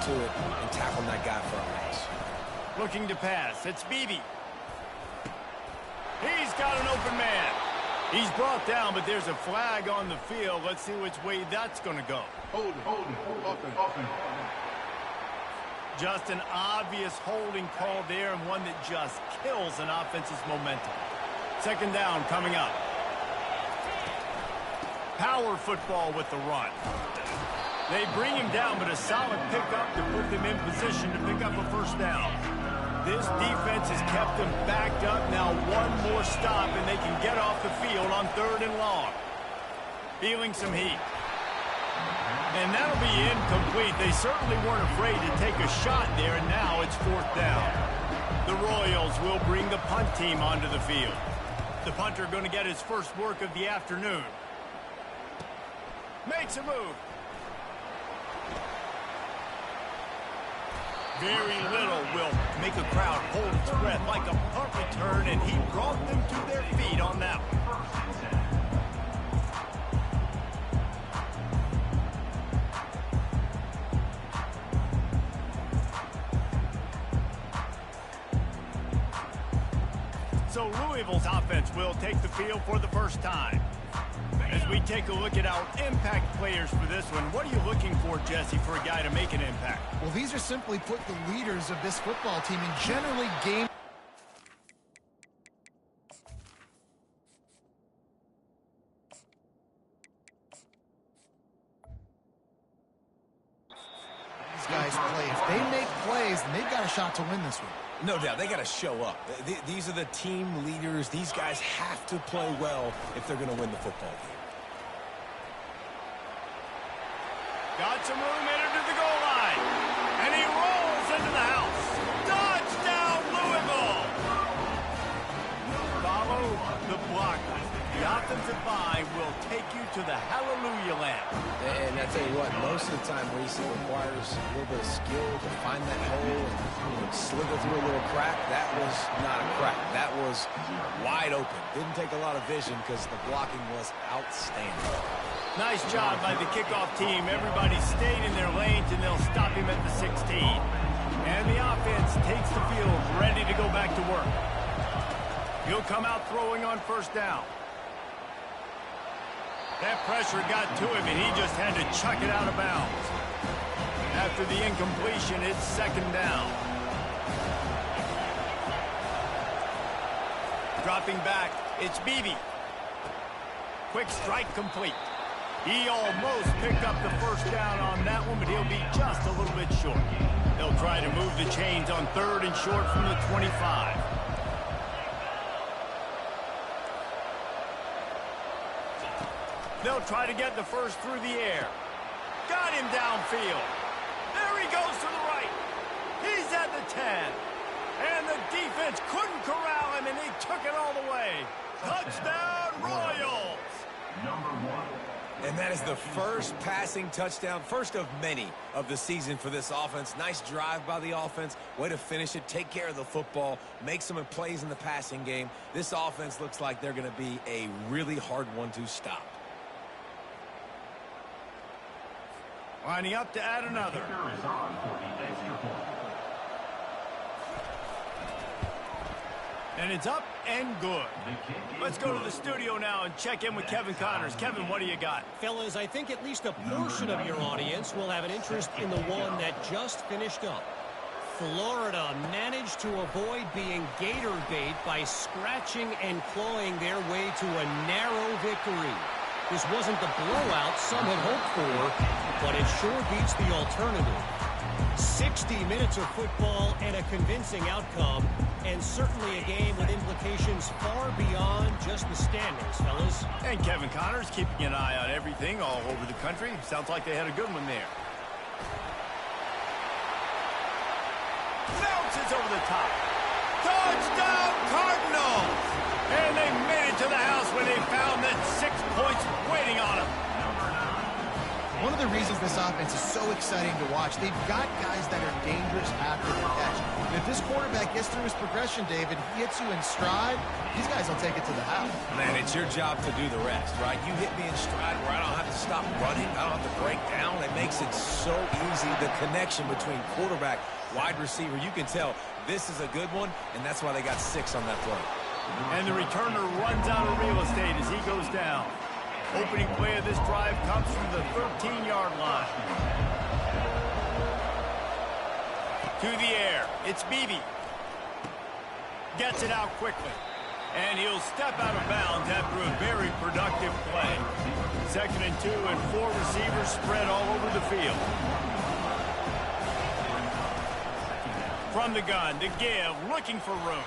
to it and tackling that guy for a loss. Looking to pass. It's Beebe. He's got an open man. He's brought down, but there's a flag on the field. Let's see which way that's going to go. Hold it. Just an obvious holding call there, and one that just kills an offense's momentum. Second down coming up. Power football with the run. They bring him down, but a solid pickup to put them in position to pick up a first down. This defense has kept them backed up. Now one more stop, and they can get off the field on 3rd and long. Feeling some heat. And that'll be incomplete. They certainly weren't afraid to take a shot there, and now it's 4th down. The Royals will bring the punt team onto the field. The punter going to get his first work of the afternoon. Makes a move. Very little will make a crowd hold its breath like a punt return, and he brought them to their feet on that one. So Louisville's offense will take the field for the first time. As we take a look at our impact players for this one, what are you looking for, Jesse, for a guy to make an impact? Well, these are simply put the leaders of this football team, and generally game. These guys play. If they make plays, then they've got a shot to win this one. No doubt, they got to show up. These are the team leaders. These guys have to play well if they're going to win the football game. Got some room headed to the goal line. And he rolls into the house. Touchdown, Louisville! Follow the blocker. The offensive line will take you to the hallelujah land. And I tell you what, most of the time, Reese, it requires a little bit of skill to find that hole and slither through a little crack. That was not a crack. That was wide open. Didn't take a lot of vision because the blocking was outstanding. Nice job by the kickoff team. Everybody stayed in their lanes, and they'll stop him at the 16. And the offense takes the field, ready to go back to work. He'll come out throwing on first down. That pressure got to him, and he just had to chuck it out of bounds. After the incompletion, it's second down. Dropping back, it's Beebe. Quick strike complete. He almost picked up the first down on that one, but he'll be just a little bit short. They'll try to move the chains on 3rd and short from the 25. They'll try to get the first through the air. Got him downfield. There he goes to the right. He's at the 10. And the defense couldn't corral him, and he took it all the way. Touchdown, Royals! Number 1. And that is the first passing touchdown, first of many of the season for this offense. Nice drive by the offense. Way to finish it, take care of the football, make some plays in the passing game. This offense looks like they're going to be a really hard one to stop. Lining up to add another. And it's up and good. Let's go to the studio now and check in with Kevin Connors. Kevin, what do you got? Fellas, I think at least a portion of your audience will have an interest in the one that just finished up. Florida managed to avoid being gator bait by scratching and clawing their way to a narrow victory. This wasn't the blowout some had hoped for, but it sure beats the alternative. 60 minutes of football and a convincing outcome, and certainly a game with implications far beyond just the standings, fellas. And Kevin Connors keeping an eye on everything all over the country. Sounds like they had a good one there. Bounces over the top. Touchdown, Cardinals! And they made it to the house when they found that 6 points waiting on them. One of the reasons this offense is so exciting to watch, they've got guys that are dangerous after the catch. And if this quarterback gets through his progression, David, he hits you in stride, these guys will take it to the house. Man, it's your job to do the rest, right? You hit me in stride where I don't have to stop running. I don't have to break down. It makes it so easy. The connection between quarterback, wide receiver, you can tell this is a good one, and that's why they got 6 on that play. And the returner runs out of real estate as he goes down. Opening play of this drive comes from the 13-yard line. To the air, it's Beebe. Gets it out quickly. And he'll step out of bounds after a very productive play. 2nd and 2, and 4 receivers spread all over the field. From the gun, to give, looking for room.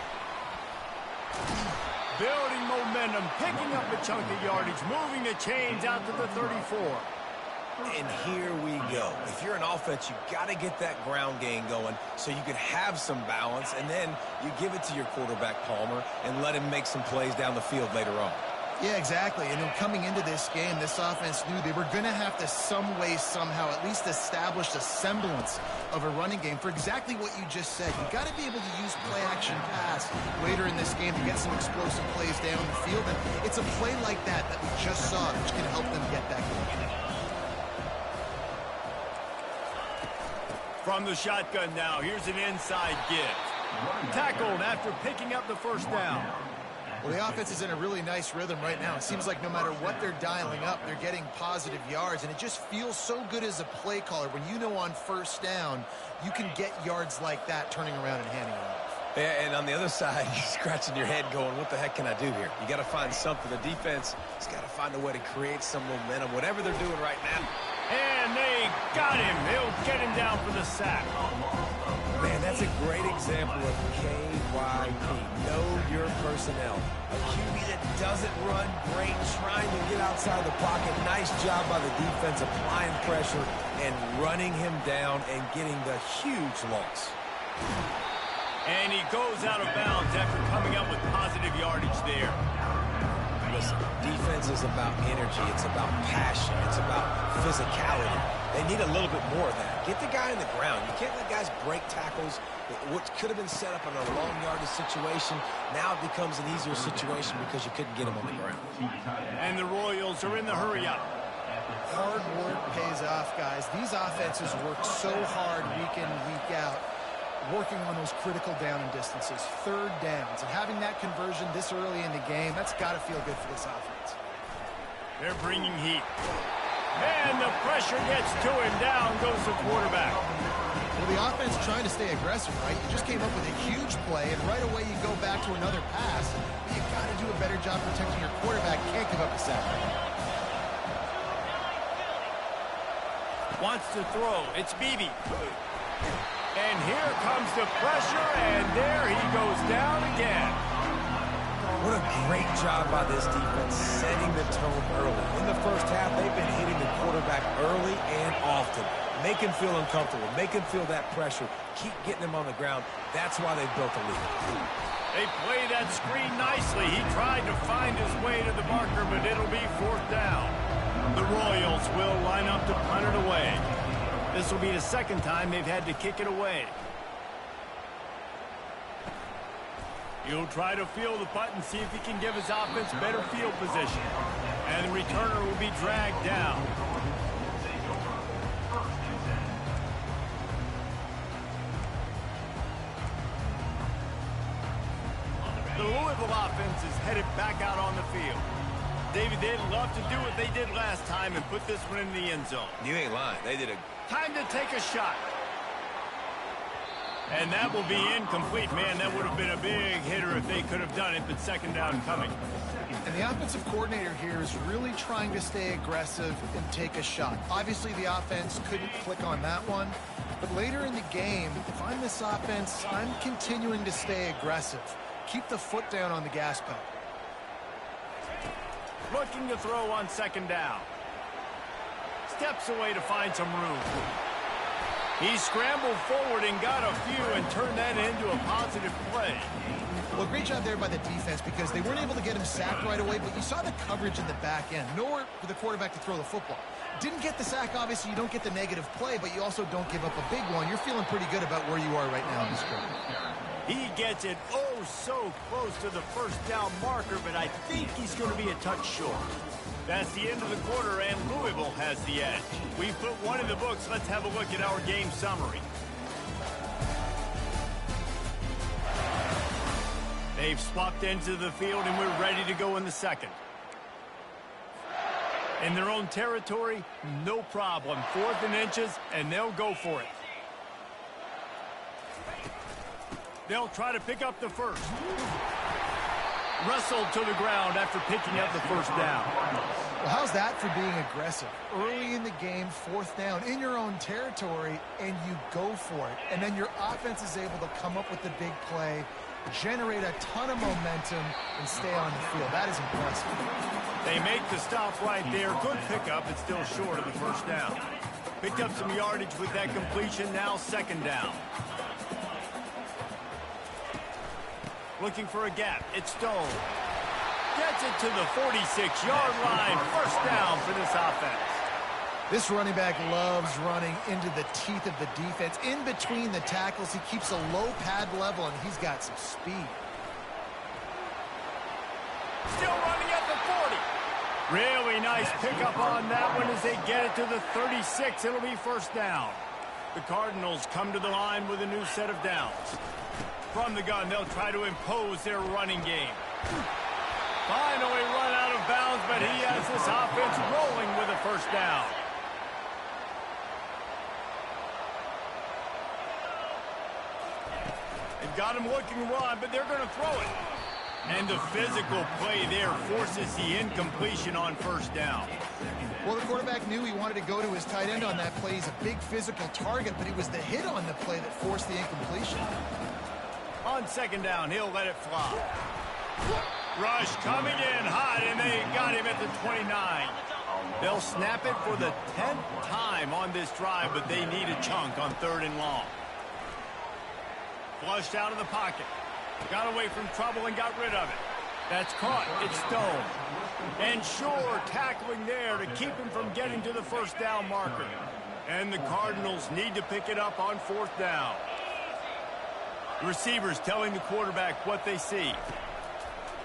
Building momentum, picking up a chunk of yardage, moving the chains out to the 34. And here we go. If you're an offense, you got to get that ground game going so you can have some balance, and then you give it to your quarterback, Palmer, and let him make some plays down the field later on. Yeah, exactly. And then coming into this game, this offense knew they were going to have to some way, somehow, at least establish a semblance of a running game for exactly what you just said. You got to be able to use play-action pass later in this game to get some explosive plays down the field. And it's a play like that that we just saw, which can help them get that going. From the shotgun now, here's an inside give. Tackled after picking up the first down. Well, the offense is in a really nice rhythm right now. It seems like no matter what they're dialing up, they're getting positive yards, and it just feels so good as a play caller when you know on first down you can get yards like that turning around and handing it off. Yeah, and on the other side, you're scratching your head going, what the heck can I do here? You got to find something. The defense has got to find a way to create some momentum, whatever they're doing right now. And they got him. They'll get him down for the sack. Man, that's a great example of KYP. Know your personnel. A QB that doesn't run great, trying to get outside the pocket. Nice job by the defense applying pressure and running him down and getting the huge loss. And he goes out of bounds after coming up with positive yardage there. Listen, defense is about energy. It's about passion. It's about physicality. They need a little bit more of that. Get the guy in the ground. You can't let guys break tackles. What could have been set up in a long yardage situation, now it becomes an easier situation because you couldn't get him on the ground. And the Royals are in the hurry-up. Hard work pays off, guys. These offenses work so hard week in, week out, working on those critical down and distances, 3rd downs, and having that conversion this early in the game, that's got to feel good for this offense. They're bringing heat. And the pressure gets to him. Down goes the quarterback. Well, the offense trying to stay aggressive, right? You just came up with a huge play, and right away you go back to another pass. But you got to do a better job protecting your quarterback. Can't give up a sack. Wants to throw. It's Beebe. And here comes the pressure, and there he goes down again. What a great job by this defense setting the tone early. In the first half, they've been hitting the quarterback early and often. Make him feel uncomfortable. Make him feel that pressure. Keep getting him on the ground. That's why they've built a lead. They play that screen nicely. He tried to find his way to the marker, but it'll be 4th down. The Royals will line up to punt it away. This will be the 2nd time they've had to kick it away. He'll try to feel the punt and see if he can give his offense better field position. And the returner will be dragged down. The Louisville offense is headed back out on the field. David, they'd love to do what they did last time and put this one in the end zone. You ain't lying. They did a... Time to take a shot. And that will be incomplete. Man, that would have been a big hitter if they could have done it, but 2nd down coming. And the offensive coordinator here is really trying to stay aggressive and take a shot. Obviously, the offense couldn't click on that one. But later in the game, if I'm this offense, I'm continuing to stay aggressive. Keep the foot down on the gas pedal. Looking to throw on 2nd down. Steps away to find some room. He scrambled forward and got a few and turned that into a positive play. Well, great job there by the defense because they weren't able to get him sacked right away, but you saw the coverage in the back end. Nowhere for the quarterback to throw the football. Didn't get the sack, obviously. You don't get the negative play, but you also don't give up a big one. You're feeling pretty good about where you are right now in this game. He gets it oh so close to the first down marker, but I think he's going to be a touch short. That's the end of the quarter, and Louisville has the edge. We put one in the books. Let's have a look at our game summary. They've swapped ends of the field, and we're ready to go in the second. In their own territory, no problem. 4th and inches, and they'll go for it. They'll try to pick up the first. Wrestled to the ground after picking up the first down. Well, how's that for being aggressive? Early in the game, 4th down, in your own territory, and you go for it. And then your offense is able to come up with the big play, generate a ton of momentum, and stay on the field. That is impressive. They make the stop right there. Good pickup, but still short of the first down. Picked up some yardage with that completion. Now 2nd down. Looking for a gap. It's Stone. Gets it to the 46-yard line. First down for this offense. This running back loves running into the teeth of the defense. In between the tackles, he keeps a low pad level, and he's got some speed. Still running at the 40. Really nice pickup on that one as they get it to the 36. It'll be first down. The Cardinals come to the line with a new set of downs. From the gun, they'll try to impose their running game. Finally run out of bounds, but he has this offense rolling with a first down. They've got him looking run, but they're going to throw it. And the physical play there forces the incompletion on first down. Well, the quarterback knew he wanted to go to his tight end on that play. He's a big physical target, but it was the hit on the play that forced the incompletion. On 2nd down, he'll let it fly. Rush coming in hot, and they got him at the 29. They'll snap it for the 10th time on this drive, but they need a chunk on 3rd and long. Flushed out of the pocket. Got away from trouble and got rid of it. That's caught. It's Stone. And Shore tackling there to keep him from getting to the first down marker. And the Cardinals need to pick it up on 4th down. The receivers telling the quarterback what they see.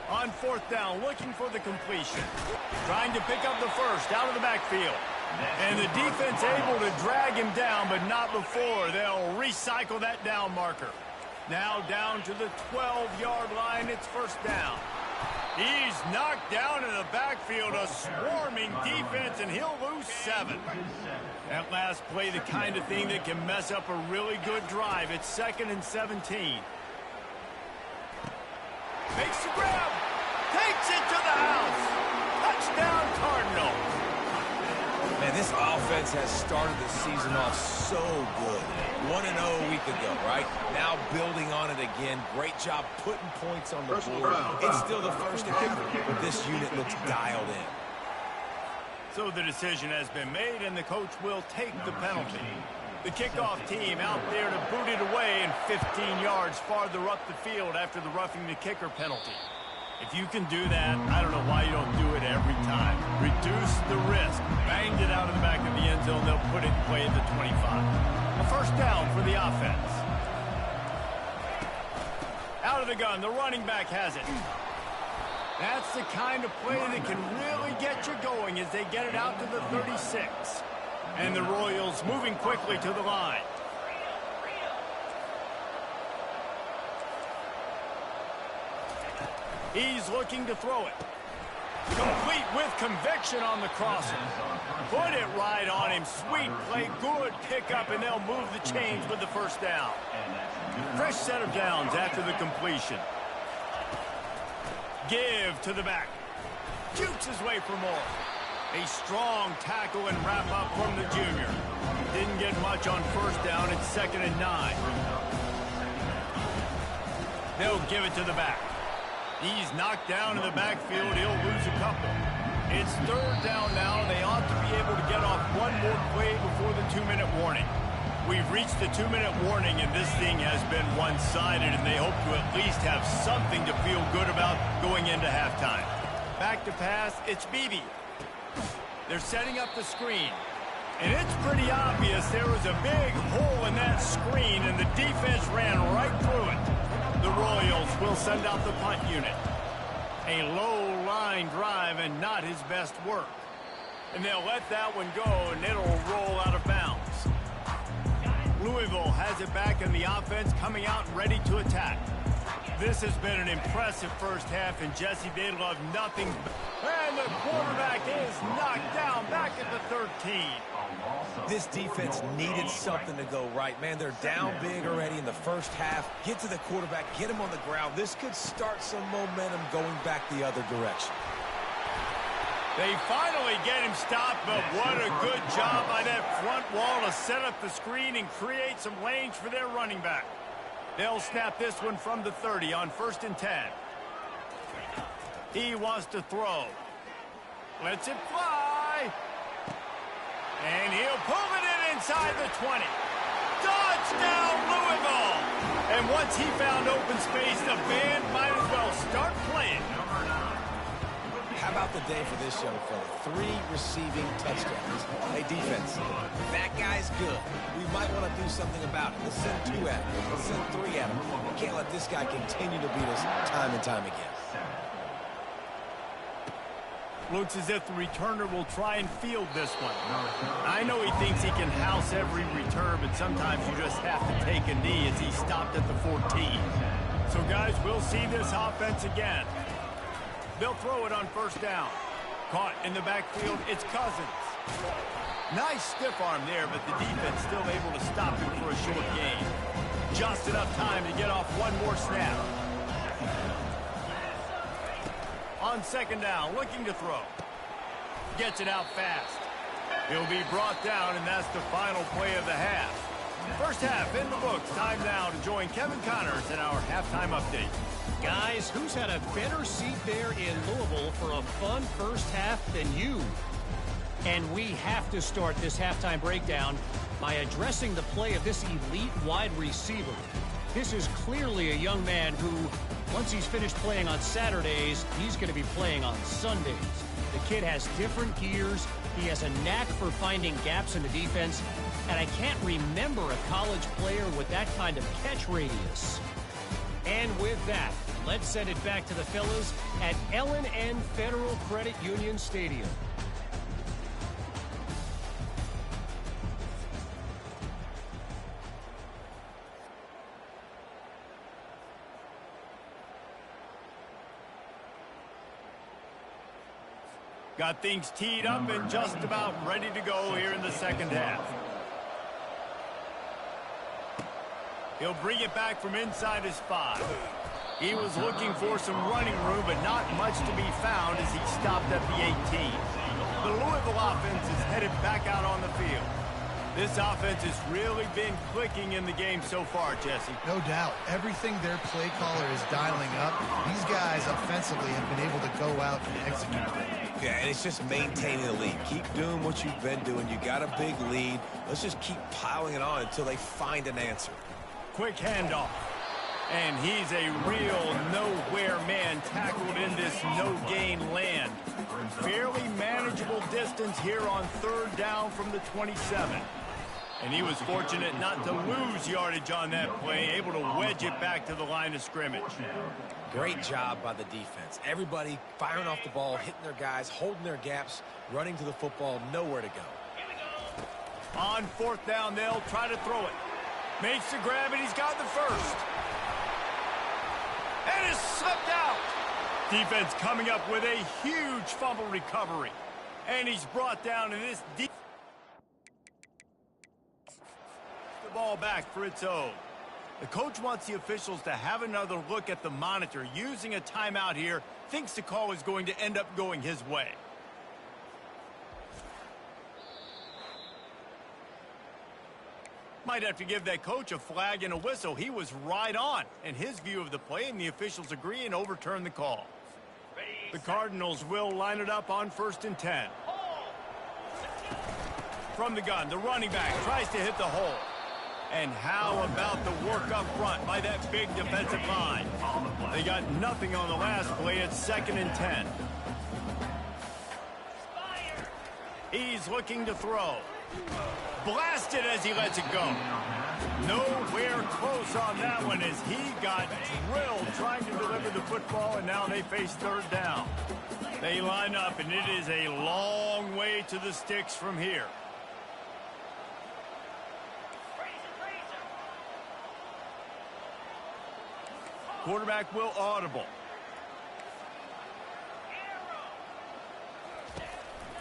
On 4th down, looking for the completion. Trying to pick up the first out of the backfield. And the defense able to drag him down, but not before. They'll recycle that down marker. Now down to the 12-yard line. It's first down. He's knocked down in the backfield, a swarming defense, and he'll lose 7. That last play, the kind of thing that can mess up a really good drive. It's 2nd and 17. Makes the grab. Takes it to the house. Touchdown, Cardinal. Man, this offense has started the season off so good. 1-0 a week ago, right? Now building on it again. Great job putting points on the board. It's still the first and kicker, but this unit looks dialed in. So the decision has been made, and the coach will take the penalty. The kickoff team out there to boot it away and 15 yards farther up the field after the roughing the kicker penalty. If you can do that, I don't know why you don't do it every time. Reduce the risk. Banged it out of the back of the end zone. They'll put it in play at the 25. A first down for the offense. Out of the gun. The running back has it. That's the kind of play that can really get you going as they get it out to the 36. And the Royals moving quickly to the line. He's looking to throw it. Complete with conviction on the crosser. Put it right on him. Sweet play. Good pickup, and they'll move the chains with the first down. Fresh set of downs after the completion. Give to the back. Jukes his way for more. A strong tackle and wrap up from the junior. Didn't get much on first down. It's 2nd and 9. They'll give it to the back. He's knocked down in the backfield. He'll lose a couple. It's 3rd down now. They ought to be able to get off one more play before the 2-minute warning. We've reached the 2-minute warning, and this thing has been one-sided, and they hope to at least have something to feel good about going into halftime. Back to pass, it's Beebe. They're setting up the screen. And it's pretty obvious there was a big hole in that screen, and the defense ran right through it. The Royals will send out the punt unit. A low-line drive and not his best work. And they'll let that one go, and it'll roll out of bounds. Louisville has it back in the offense, coming out ready to attack. This has been an impressive first half, and Jesse, they love nothing. And the quarterback is knocked down back at the 13. This defense needed something to go right. Man, they're down big already in the first half. Get to the quarterback, get him on the ground. This could start some momentum going back the other direction. They finally get him stopped, but what a good job by that front wall to set up the screen and create some lanes for their running back. They'll snap this one from the 30 on 1st and 10. He wants to throw. Lets it fly. And he'll pull it in inside the 20. Touchdown, Louisville! And once he found open space, the band might as well start playing. How about the day for this young fella? 3 receiving touchdowns. Hey, defense, that guy's good. We might want to do something about it. Let's send 2 at him. Let's send 3 at him. We can't let this guy continue to beat us time and time again. Looks as if the returner will try and field this one. I know he thinks he can house every return, but sometimes you just have to take a knee as he stopped at the 14. So, guys, we'll see this offense again. They'll throw it on 1st down. Caught in the backfield, it's Cousins. Nice stiff arm there, but the defense still able to stop him for a short gain. Just enough time to get off one more snap. On 2nd down, looking to throw. Gets it out fast. He'll be brought down, and that's the final play of the half. First half in the books. Time now to join Kevin Connors in our halftime update. Guys, who's had a better seat there in Louisville for a fun first half than you? And we have to start this halftime breakdown by addressing the play of this elite wide receiver. This is clearly a young man who, once he's finished playing on Saturdays, he's going to be playing on Sundays. The kid has different gears. He has a knack for finding gaps in the defense. And I can't remember a college player with that kind of catch radius. And with that, let's send it back to the fellas at L&N Federal Credit Union Stadium. Got things teed up and just about ready to go here in the second half. He'll bring it back from inside his 5. He was looking for some running room, but not much to be found as he stopped at the 18. The Louisville offense is headed back out on the field. This offense has really been clicking in the game so far, Jesse. No doubt. Everything their play caller is dialing up, these guys offensively have been able to go out and execute. Yeah, and it's just maintaining the lead. Keep doing what you've been doing. You got a big lead. Let's just keep piling it on until they find an answer. Quick handoff. And he's a real nowhere man tackled in this no-gain land. Fairly manageable distance here on 3rd down from the 27. And he was fortunate not to lose yardage on that play, able to wedge it back to the line of scrimmage. Great job by the defense. Everybody firing off the ball, hitting their guys, holding their gaps, running to the football, nowhere to go. On 4th down, they'll try to throw it. Makes the grab, and he's got the first. And is slipped out. Defense coming up with a huge fumble recovery. And he's brought down in this deep. The ball back for its own. The coach wants the officials to have another look at the monitor. Using a timeout here, thinks the call is going to end up going his way. Might have to give that coach a flag and a whistle. He was right on in his view of the play, and the officials agree and overturn the call. The Cardinals will line it up on 1st and 10. From the gun, the running back tries to hit the hole. And how about the work up front by that big defensive line? They got nothing on the last play. It's 2nd and 10. He's looking to throw. Blasted as he lets it go. Nowhere close on that one as he got drilled trying to deliver the football, and now they face 3rd down. They line up, and it is a long way to the sticks from here. Quarterback will audible.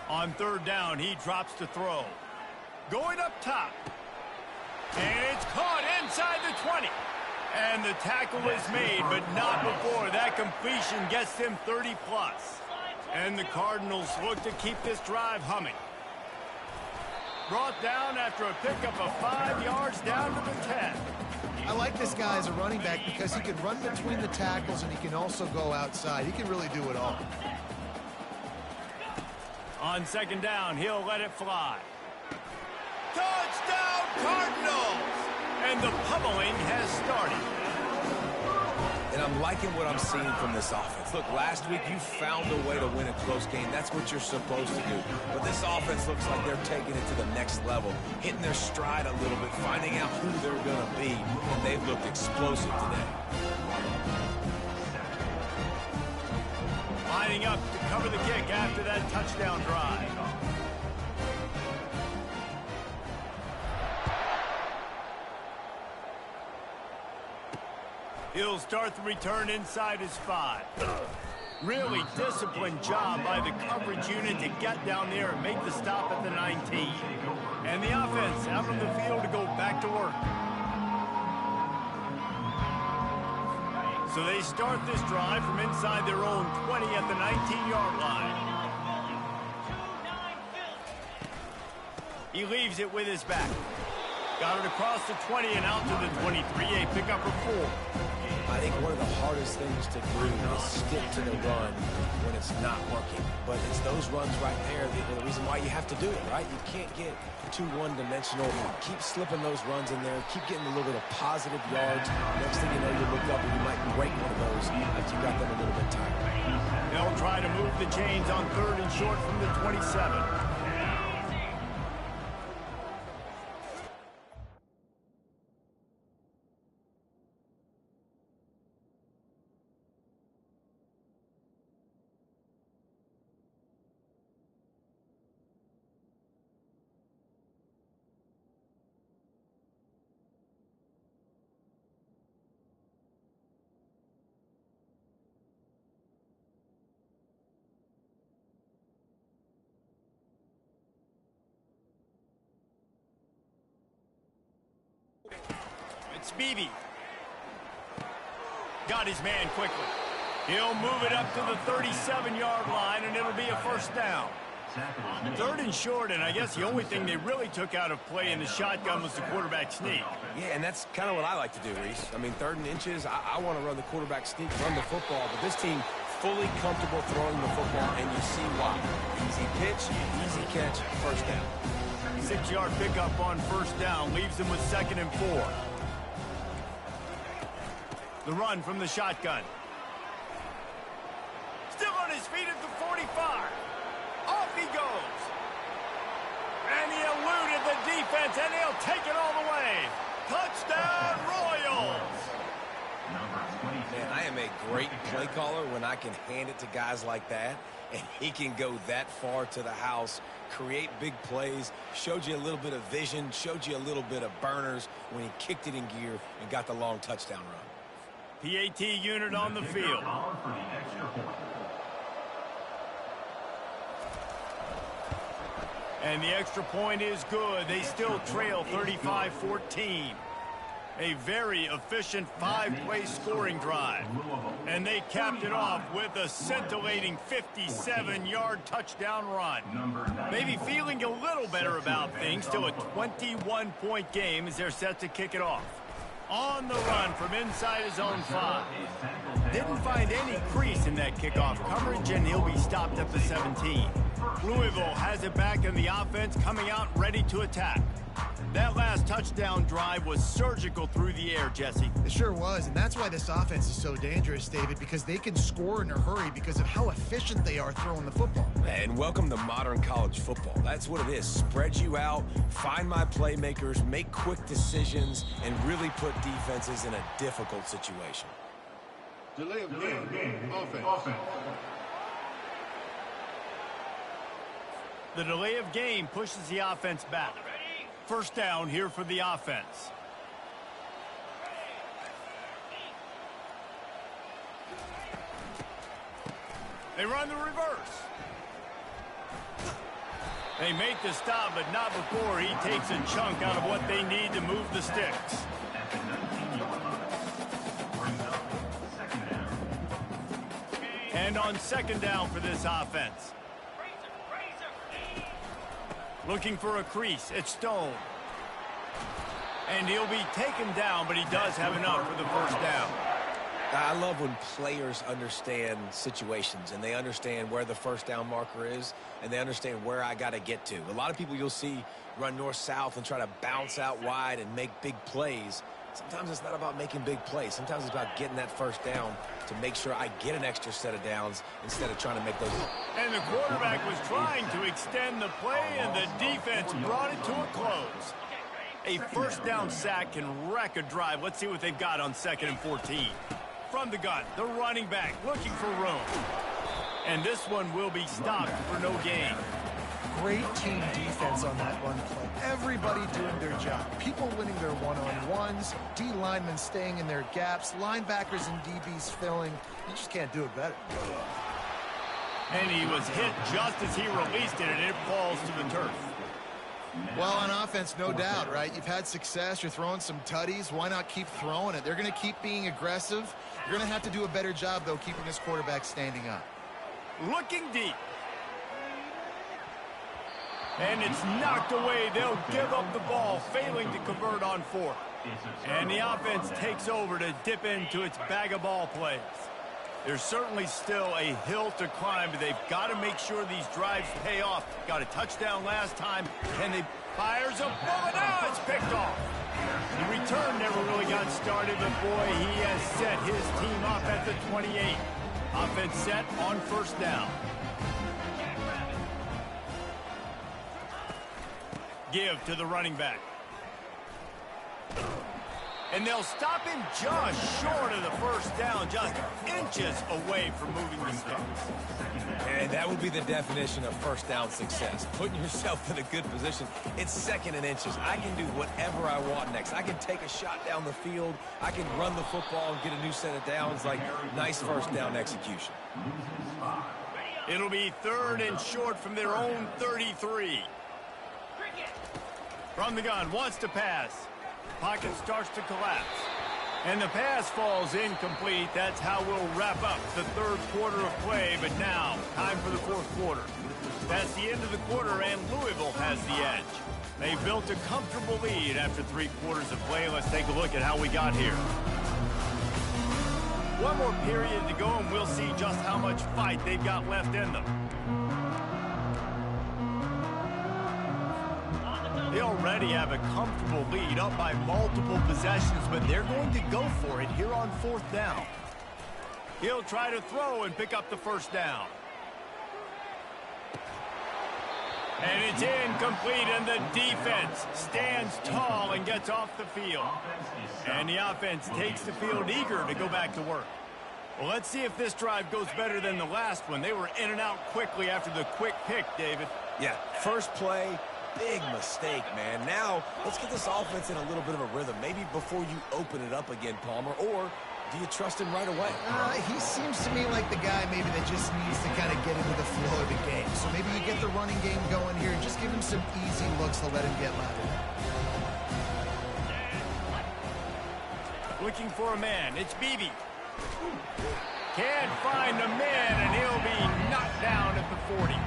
On 3rd down, he drops to throw. Going up top. And it's caught inside the 20. And the tackle is made, but not before. That completion gets them 30+. And the Cardinals look to keep this drive humming. Brought down after a pickup of 5 yards down to the 10. I like this guy as a running back because he can run between the tackles and he can also go outside. He can really do it all. On 2nd down, he'll let it fly. Touchdown, Cardinals! And the pummeling has started. And I'm liking what I'm seeing from this offense. Look, last week you found a way to win a close game. That's what you're supposed to do. But this offense looks like they're taking it to the next level, hitting their stride a little bit, finding out who they're going to be. And they've looked explosive today. Lining up to cover the kick after that touchdown drive. He'll start the return inside his 5. Really disciplined job by the coverage unit to get down there and make the stop at the 19. And the offense out on the field to go back to work. So they start this drive from inside their own 20 at the 19-yard line. He leaves it with his back. Got it across the 20 and out to the 23, a pickup of 4. I think one of the hardest things to do is stick to the run when it's not working. But it's those runs right there that are the reason why you have to do it, right? You can't get too one-dimensional. Keep slipping those runs in there. Keep getting a little bit of positive yards. Next thing you know, you look up and you might break one of those after you got them a little bit tired. They'll try to move the chains on 3rd and short from the 27. It's Beebe. Got his man quickly. He'll move it up to the 37-yard line, and it'll be a 1st down. 3rd and short, and I guess the only thing they really took out of play in the shotgun was the quarterback sneak. Yeah, and that's kind of what I like to do, Reese. I mean, 3rd and inches, I want to run the quarterback sneak, run the football, but this team fully comfortable throwing the football, and you see why. Easy pitch, easy catch, 1st down. 6-yard pickup on 1st down leaves them with 2nd and 4. The run from the shotgun. Still on his feet at the 45. Off he goes. And he eluded the defense, and he'll take it all the way. Touchdown, Royals! Man, I am a great play caller when I can hand it to guys like that, and he can go that far to the house, create big plays, showed you a little bit of vision, showed you a little bit of burners when he kicked it in gear and got the long touchdown run. PAT unit on the field. And the extra point is good. They still trail 35-14. A very efficient 5-play scoring drive. And they capped it off with a scintillating 57-yard touchdown run. Maybe feeling a little better about things. Still a 21-point game as they're set to kick it off. On the run from inside his own 5. Didn't find any crease in that kickoff coverage, and he'll be stopped at the 17. Louisville has it back in the offense, coming out ready to attack. That last touchdown drive was surgical through the air, Jesse. It sure was, and that's why this offense is so dangerous, David, because they can score in a hurry because of how efficient they are throwing the football. And welcome to modern college football. That's what it is. Spread you out, find my playmakers, make quick decisions, and really put defenses in a difficult situation. Delay of game. Offense. The delay of game pushes the offense back. First down here for the offense. They run the reverse. They make the stop, but not before he takes a chunk out of what they need to move the sticks. And on second down for this offense. Looking for a crease. It's Stone. And he'll be taken down, but he does have enough for the first down. I love when players understand situations and they understand where the first down marker is and they understand where I got to get to. A lot of people you'll see run north-south and try to bounce out wide and make big plays. Sometimes it's not about making big plays. Sometimes it's about getting that first down to make sure I get an extra set of downs instead of trying to make those. And the quarterback was trying to extend the play, and the defense brought it to a close. A first down sack can wreck a drive. Let's see what they've got on 2nd and 14. From the gun, the running back looking for room. And this one will be stopped for no gain. Great team defense on that run play. Everybody doing their job. People winning their one-on-ones, D linemen staying in their gaps, linebackers and DBs filling. You just can't do it better. And he was hit just as he released it, and it falls to the turf. Well, on offense, no doubt, right? You've had success. You're throwing some tutties. Why not keep throwing it? They're going to keep being aggressive. You're going to have to do a better job, though, keeping this quarterback standing up. Looking deep. And it's knocked away. They'll give up the ball, failing to convert on 4th. And the offense takes over to dip into its bag of ball plays. There's certainly still a hill to climb, but they've got to make sure these drives pay off. Got a touchdown last time, and they fires a bullet. Now it's picked off. The return never really got started, but boy, he has set his team up at the 28. Offense set on first down. Give to the running back. And they'll stop him just short of the first down, just inches away from moving the sticks. And that would be the definition of first down success. Putting yourself in a good position. It's 2nd and inches. I can do whatever I want next. I can take a shot down the field. I can run the football and get a new set of downs. Like, nice first down execution. It'll be 3rd and short from their own 33. From the gun, wants to pass. Pocket starts to collapse. And the pass falls incomplete. That's how we'll wrap up the 3rd quarter of play. But now, time for the 4th quarter. That's the end of the quarter, and Louisville has the edge. They built a comfortable lead after 3 quarters of play. Let's take a look at how we got here. One more period to go, and we'll see just how much fight they've got left in them. They already have a comfortable lead, up by multiple possessions, but they're going to go for it here on 4th down. He'll try to throw and pick up the first down. And it's incomplete, and the defense stands tall and gets off the field. And the offense takes the field eager to go back to work. Well, let's see if this drive goes better than the last one. They were in and out quickly after the quick pick, David. Yeah, first play. Big mistake, man. Now, let's get this offense in a little bit of a rhythm. Maybe before you open it up again, Palmer, or do you trust him right away? He seems to me like the guy maybe that just needs to kind of get into the flow of the game. So maybe you get the running game going here and just give him some easy looks to let him get lathered up. Looking for a man. It's Beebe. Can't find a man, and he'll be knocked down at the 40.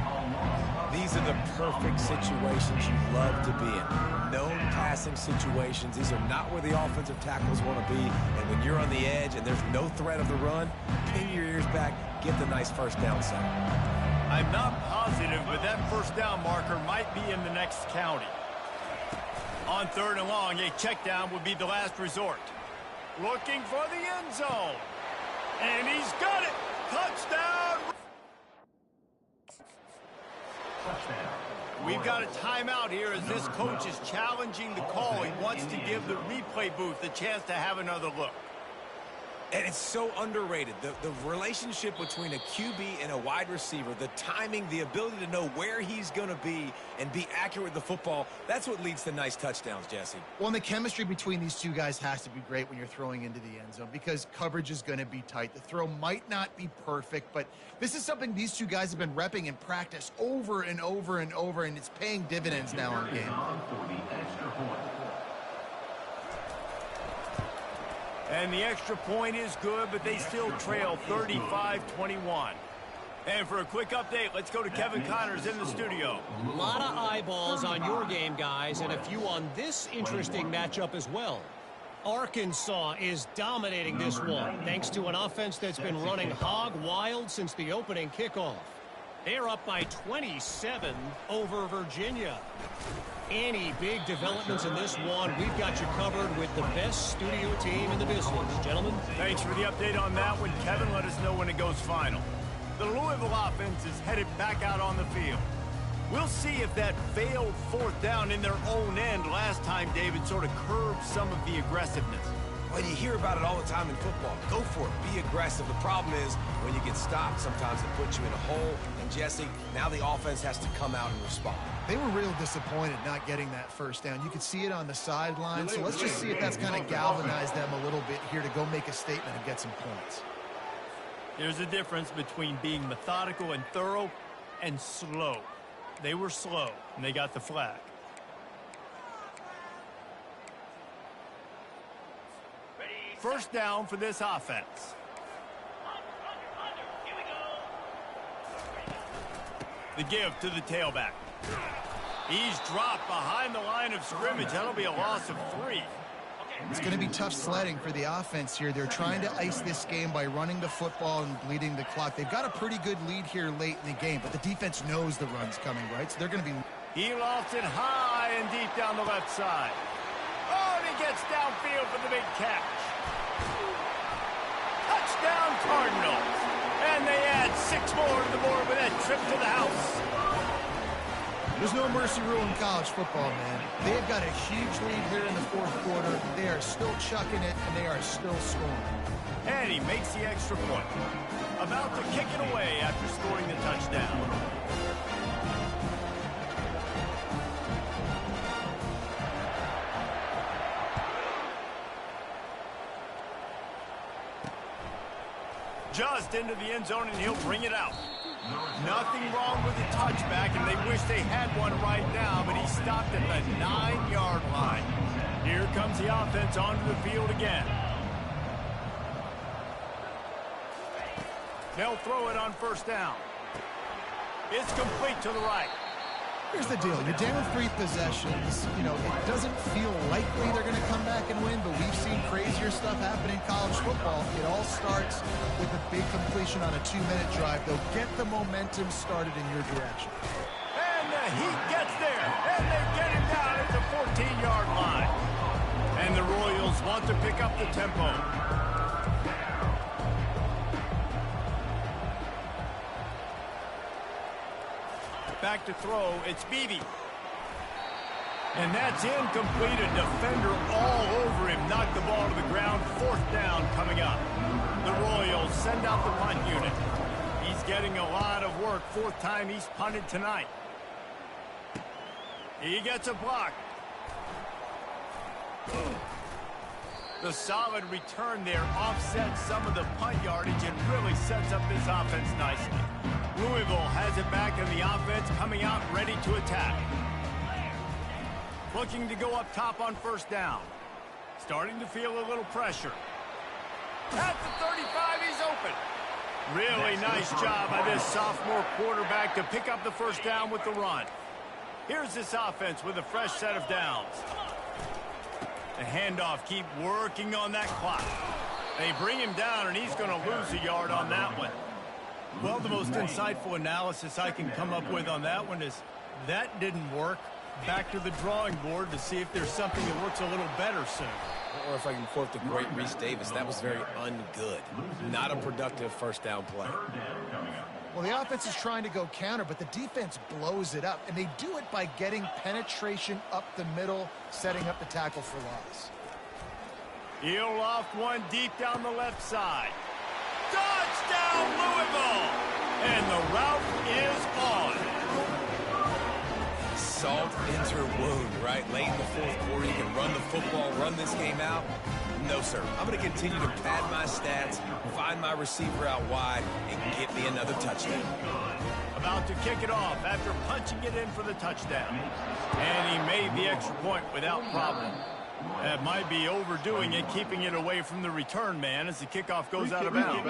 These are the perfect situations you love to be in. Known passing situations. These are not where the offensive tackles want to be. And when you're on the edge and there's no threat of the run, pin your ears back, get the nice first down set. I'm not positive, but that first down marker might be in the next county. On 3rd and long, a check down would be the last resort. Looking for the end zone. And he's got it. Touchdown. We've got a timeout here as this coach is challenging the call. He wants to give the replay booth a chance to have another look. And it's so underrated. The relationship between a QB and a wide receiver, the timing, the ability to know where he's going to be and be accurate with the football, that's what leads to nice touchdowns, Jesse. Well, and the chemistry between these two guys has to be great when you're throwing into the end zone because coverage is going to be tight. The throw might not be perfect, but this is something these two guys have been repping in practice over and over and over, and it's paying dividends now in game. And the extra point is good, but they still trail 35-21. And for a quick update, let's go to Kevin Connors in the studio. A lot of eyeballs on your game, guys, and a few on this interesting matchup as well. Arkansas is dominating this one, thanks to an offense that's been running hog wild since the opening kickoff. They're up by 27 over Virginia. Any big developments in this one, we've got you covered with the best studio team in the business. Gentlemen. Thanks for the update on that one, Kevin. Let us know when it goes final. The Louisville offense is headed back out on the field. We'll see if that failed 4th down in their own end last time, David, sort of curbed some of the aggressiveness. Well, you hear about it all the time in football. Go for it. Be aggressive. The problem is when you get stopped, sometimes it puts you in a hole. And, Jesse, now the offense has to come out and respond. They were real disappointed not getting that 1st down. You could see it on the sideline. So let's just see if that's kind of galvanized them a little bit here to go make a statement and get some points. There's a difference between being methodical and thorough and slow. They were slow, and they got the flag. First down for this offense. The give to the tailback. He's dropped behind the line of scrimmage. That'll be a loss of 3. It's going to be tough sledding for the offense here. They're trying to ice this game by running the football and bleeding the clock. They've got a pretty good lead here late in the game, but the defense knows the run's coming, right? So they're going to be... He lofts it high and deep down the left side. Oh, and he gets downfield for the big catch. Touchdown Cardinals. And they add 6 more to the board with that trip to the house. There's no mercy rule in college football, man. They've got a huge lead here in the 4th quarter. They are still chucking it, and they are still scoring. And he makes the extra point. About to kick it away after scoring the touchdown. Just into the end zone, and he'll bring it out. Nothing wrong with the touchback, and they wish they had one right now, but he stopped at the 9-yard line. Here comes the offense onto the field again. They'll throw it on 1st down. It's complete to the right. Here's the deal. You're down 3 possessions. You know, it doesn't feel likely they're going to come back and win, but we've seen crazier stuff happen in college football. It all starts with a big completion on a 2-minute drive. They'll get the momentum started in your direction. And the heat gets there, and they get him down at the 14-yard line. And the Royals want to pick up the tempo. Back to throw, it's Beebe. And that's incomplete. A defender all over him. Knocked the ball to the ground. 4th down coming up. The Royals send out the punt unit. He's getting a lot of work. 4th time he's punted tonight. He gets a block. The solid return there offsets some of the punt yardage and really sets up this offense nicely. Louisville has it back, and the offense coming out ready to attack. Looking to go up top on 1st down. Starting to feel a little pressure. At the 35, he's open. Really nice job by this sophomore quarterback to pick up the 1st down with the run. Here's this offense with a fresh set of downs. The handoff, keep working on that clock. They bring him down, and he's going to lose a yard on that one. Well, the most insightful analysis I can come up with on that one is that didn't work. Back to the drawing board to see if there's something that works a little better soon. Or if I can quote the great Reese Davis, that was very ungood. Not a productive first down play. Well, the offense is trying to go counter, but the defense blows it up, and they do it by getting penetration up the middle, setting up the tackle for loss. He'll loft one deep down the left side. Touchdown, Louisville! And the route is on. Salt into wound, right? Late in the fourth quarter, you can run the football, run this game out. No, sir. I'm going to continue to pad my stats, find my receiver out wide, and get me another touchdown. About to kick it off after punching it in for the touchdown. And he made the extra point without problem. That might be overdoing it, keeping it away from the return man as the kickoff goes out of bounds.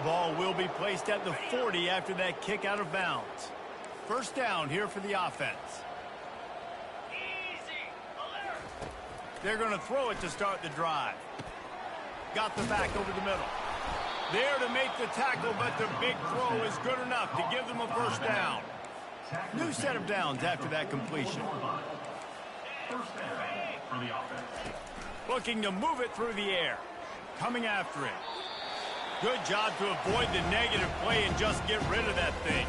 Ball will be placed at the 40 after that kick out of bounds. First down here for the offense. They're going to throw it to start the drive. Got the back over the middle. There to make the tackle, but the big throw is good enough to give them a first down. New set of downs after that completion. Looking to move it through the air. Coming after it. Good job to avoid the negative play and just get rid of that thing.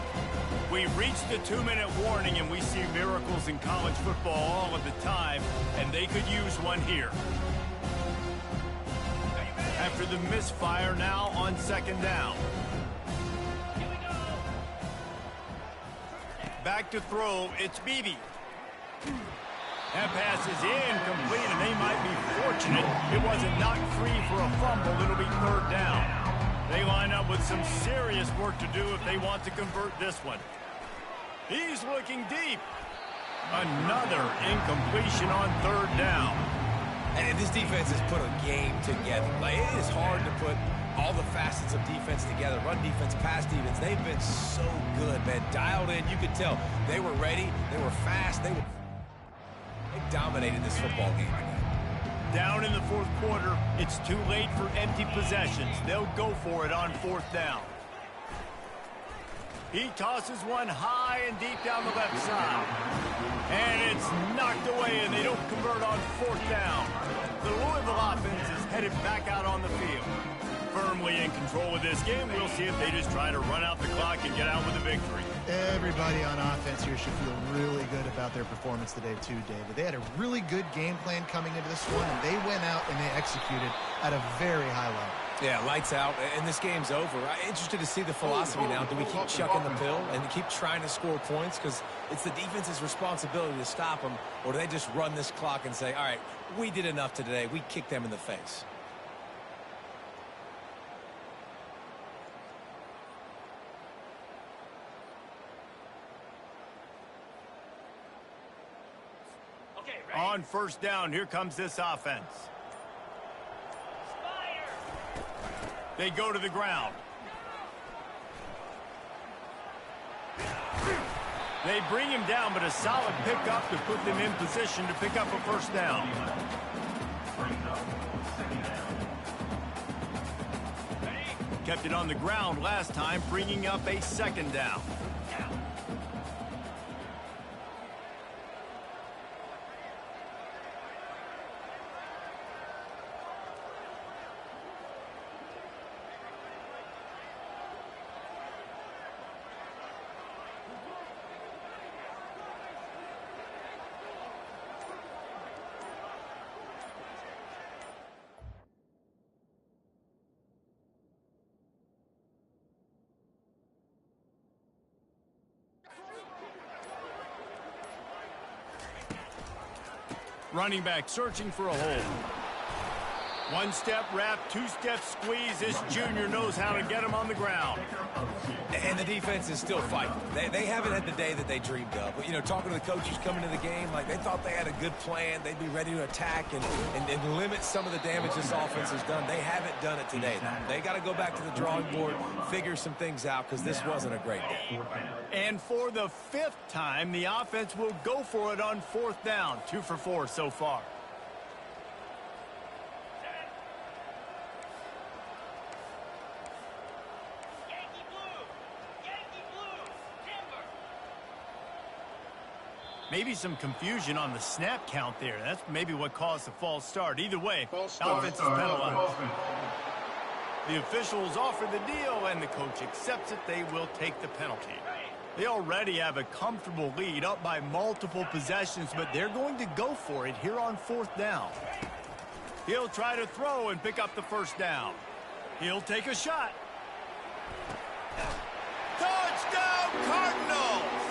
We've reached the 2-minute warning, and we see miracles in college football all of the time, and they could use one here. After the misfire, now on second down. Back to throw, it's Beebe. That pass is incomplete, and they might be fortunate it wasn't knocked free for a fumble. It'll be third down. They line up with some serious work to do if they want to convert this one. He's looking deep. Another incompletion on third down. And this defense has put a game together. Like, it is hard to put all the facets of defense together. Run defense, pass defense. They've been so good, man. Dialed in. You could tell they were ready. They were fast. They dominated this football game again. Down in the fourth quarter, it's too late for empty possessions. They'll go for it on fourth down. He tosses one high and deep down the left side. And it's knocked away, and they don't convert on fourth down. The Louisville offense is headed back out on the field. Firmly in control of this game. We'll see if they just try to run out the clock and get out with a victory. Everybody on offense here should feel really good about their performance today too, David. They had a really good game plan coming into this one, and they went out and they executed at a very high level. Yeah, lights out, and this game's over. I'm interested to see the philosophy now. Do we keep chucking the pill and keep trying to score points because it's the defense's responsibility to stop them, or do they just run this clock and say, all right, we did enough today. We kicked them in the face. On first down, here comes this offense. They go to the ground. They bring him down, but a solid pickup to put them in position to pick up a first down. Kept it on the ground last time, bringing up a second down. Running back searching for a hole. One-step wrap, two-step squeeze. This junior knows how to get him on the ground. And the defense is still fighting. They haven't had the day that they dreamed of. But, you know, talking to the coaches coming to the game, like they thought they had a good plan. They'd be ready to attack and limit some of the damage this offense has done. They haven't done it today. They got to go back to the drawing board, figure some things out because this wasn't a great day. And for the fifth time, the offense will go for it on fourth down. 2 for 4 so far. Maybe some confusion on the snap count there. That's maybe what caused the false start. Either way, offense is penalized. The officials offer the deal, and the coach accepts it. They will take the penalty. They already have a comfortable lead, up by multiple possessions, but they're going to go for it here on 4th down. He'll try to throw and pick up the first down. He'll take a shot. Touchdown, Cardinals!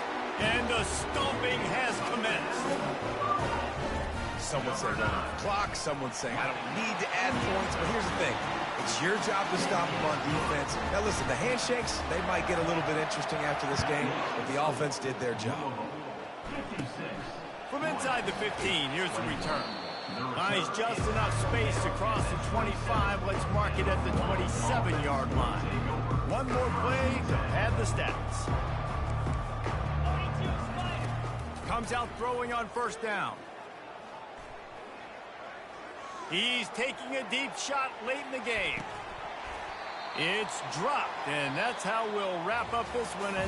And the stomping has commenced. Someone saying run the clock. Someone saying I don't need to add points. But here's the thing. It's your job to stop them on defense. Now, listen, the handshakes, they might get a little bit interesting after this game, but the offense did their job. From inside the 15, here's the return. Finds just enough space to cross the 25. Let's mark it at the 27-yard line. One more play to pad the stats. Comes out throwing on first down. He's taking a deep shot late in the game. It's dropped, and that's how we'll wrap up this one.